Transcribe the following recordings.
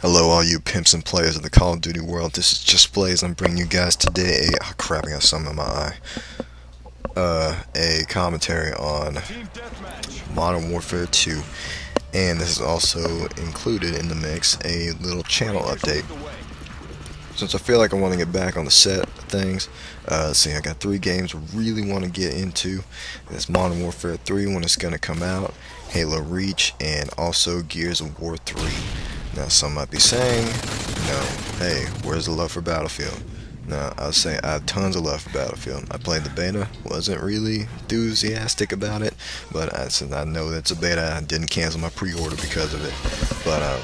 Hello, all you pimps and players of the Call of Duty world. This is Just Blaze. I'm bringing you guys today oh crap, I got some in my eye. A commentary on Modern Warfare 2, and this is also included in the mix a little channel update. Since I feel like I want to get back on the set of things, see, I got 3 games I really want to get into. It's Modern Warfare 3 when it's going to come out, Halo Reach, and also Gears of War 3. Now, some might be saying, hey, where's the love for Battlefield? No, I would say I have tons of love for Battlefield. I played the beta, wasn't really enthusiastic about it, but since I know it's a beta, I didn't cancel my pre-order because of it. But I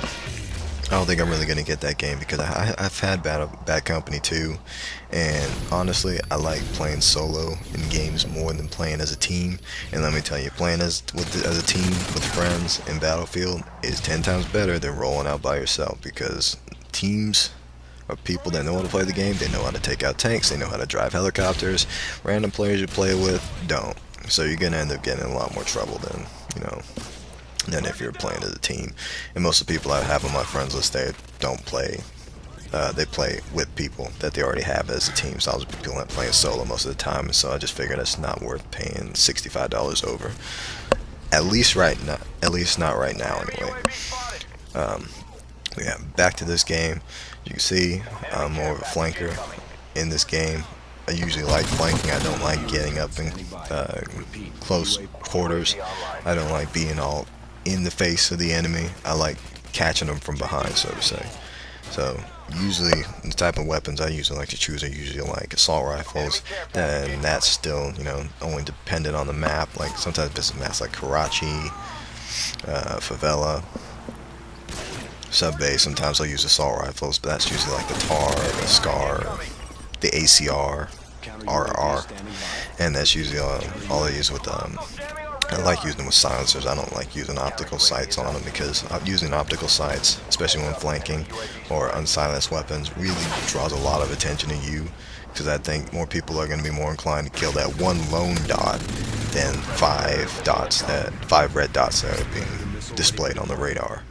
don't think I'm really going to get that game because I've had bad company too, and honestly, I like playing solo in games more than playing as a team. And let me tell you, playing as a team with friends in Battlefield is 10 times better than rolling out by yourself, because teams are people that know how to play the game, they know how to take out tanks, they know how to drive helicopters. Random players you play with don't. So you're going to end up getting in a lot more trouble than if you're playing as a team. And most of the people I have on my friends list, they don't play. They play with people that they already have as a team. So I was playing solo most of the time, so I just figured it's not worth paying $65 over. At least not right now, anyway. Yeah, back to this game. You can see I'm more of a flanker in this game. I usually like flanking. I don't like getting up in close quarters. I don't like being all in the face of the enemy. I like catching them from behind, so to say. So usually the type of weapons I usually like to choose are usually like assault rifles, and that's still only dependent on the map. Like sometimes it's maps like Karachi, Favela, Sub-Base. Sometimes I'll use assault rifles, but that's usually like the TAR, the SCAR, the ACR, RR, and that's usually all I use with I like using them with silencers. I don't like using optical sights on them, because using optical sights, especially when flanking or unsilenced weapons, really draws a lot of attention to you, because I think more people are going to be more inclined to kill that one lone dot than 5 red dots that are being displayed on the radar.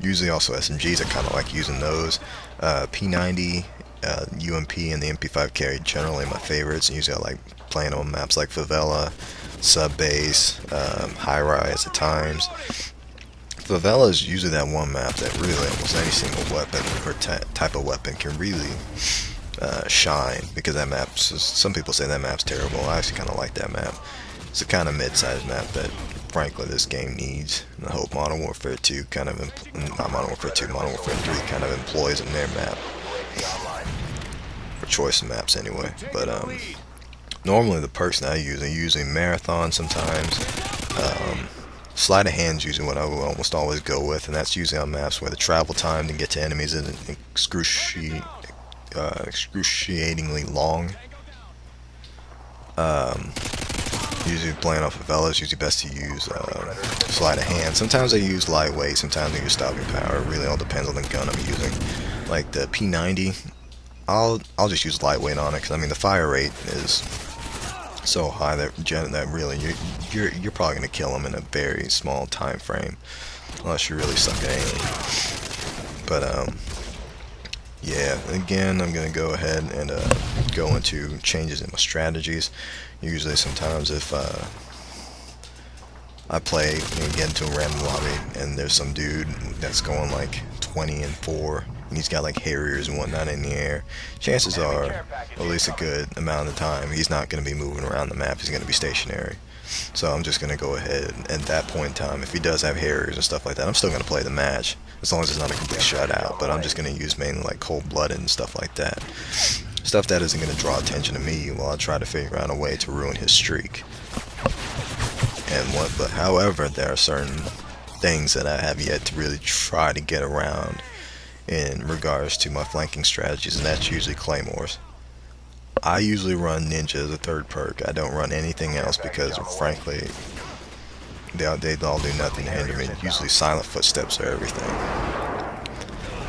Usually also SMGs, I kind of like using those. P90, UMP, and the MP5 carry generally my favorites. Usually I like playing on maps like Favela, Sub-Base, High Rise at times. Favela is usually that one map that really almost any single weapon or type of weapon can really shine, because that map, some people say that map's terrible. I actually kind of like that map. It's a kind of mid-sized map that frankly this game needs, and I hope Modern Warfare 2 kind of, not Modern Warfare 2, Modern Warfare 3 kind of employs in their map, for choice of maps anyway. But normally the perks that I use Marathon sometimes. Sleight of hand is usually what I will almost always go with, and that's usually on maps where the travel time to get to enemies isn't excruciatingly long. Usually playing off of Favela is usually best to use sleight of hand. Sometimes I use lightweight, sometimes I use stopping power. It really all depends on the gun I'm using. Like the P90, I'll just use lightweight on it, because I mean the fire rate is so high that really you're probably gonna kill them in a very small time frame, unless you really suck at aiming. But yeah, again, I'm gonna go ahead and go into changes in my strategies. Usually, sometimes if I play and get into a random lobby and there's some dude that's going like 20 and 4, and he's got like Harriers and whatnot in the air, chances are, at least a good amount of the time, he's not going to be moving around the map. He's going to be stationary. So I'm just going to go ahead, and at that point in time, if he does have Harriers and stuff like that, I'm still going to play the match, as long as it's not a complete shutout. But I'm just going to use mainly like cold-blooded and stuff like that. Stuff that isn't going to draw attention to me while I try to figure out a way to ruin his streak. But however, there are certain things that I have yet to really try to get around in regards to my flanking strategies, and that's usually claymores. I usually run Ninja as a third perk. I don't run anything else because, frankly, they all do nothing to hinder me. Usually silent footsteps are everything.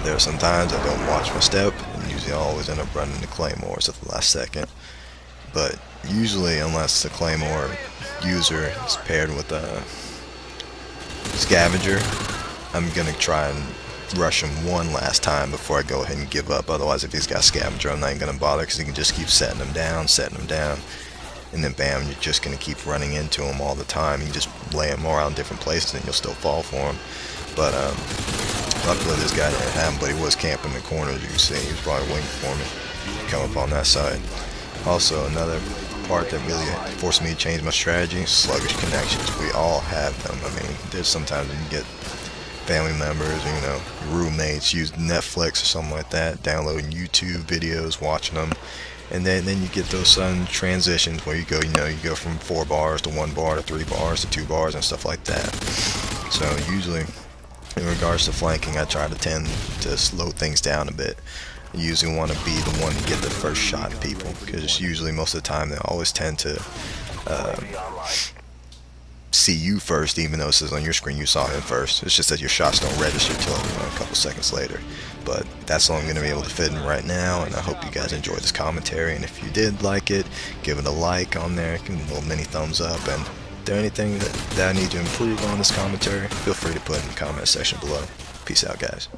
There are some times I don't watch my step, and usually I always end up running the claymores at the last second. But usually, unless the claymore user is paired with a scavenger, I'm gonna try and rush him one last time before I go ahead and give up. Otherwise, if he's got scavenger, I'm not even gonna bother, because he can just keep setting them down, and then bam, you're just gonna keep running into him all the time. You can just lay him around different places and you'll still fall for him. But luckily this guy didn't have him, but he was camping in the corner, as you can see. He was probably waiting for me to come up on that side. Also, another part that really forced me to change my strategy: sluggish connections. We all have them. I mean, there's sometimes when you get family members, you know, roommates use Netflix or something like that, downloading YouTube videos, watching them, and then you get those sudden transitions where you go from 4 bars to 1 bar to 3 bars to 2 bars and stuff like that. So usually, in regards to flanking, I try to tend to slow things down a bit. I usually want to be the one to get the first shot at people, because usually most of the time they always tend to see you first, even though it says on your screen you saw him first. It's just that your shots don't register till a couple seconds later. But that's all I'm going to be able to fit in right now, and I hope you guys enjoyed this commentary. And if you did like it, give it a like on there, give it a little mini thumbs up, and if there's anything that I need to improve on this commentary, feel free to put it in the comment section below. Peace out, guys.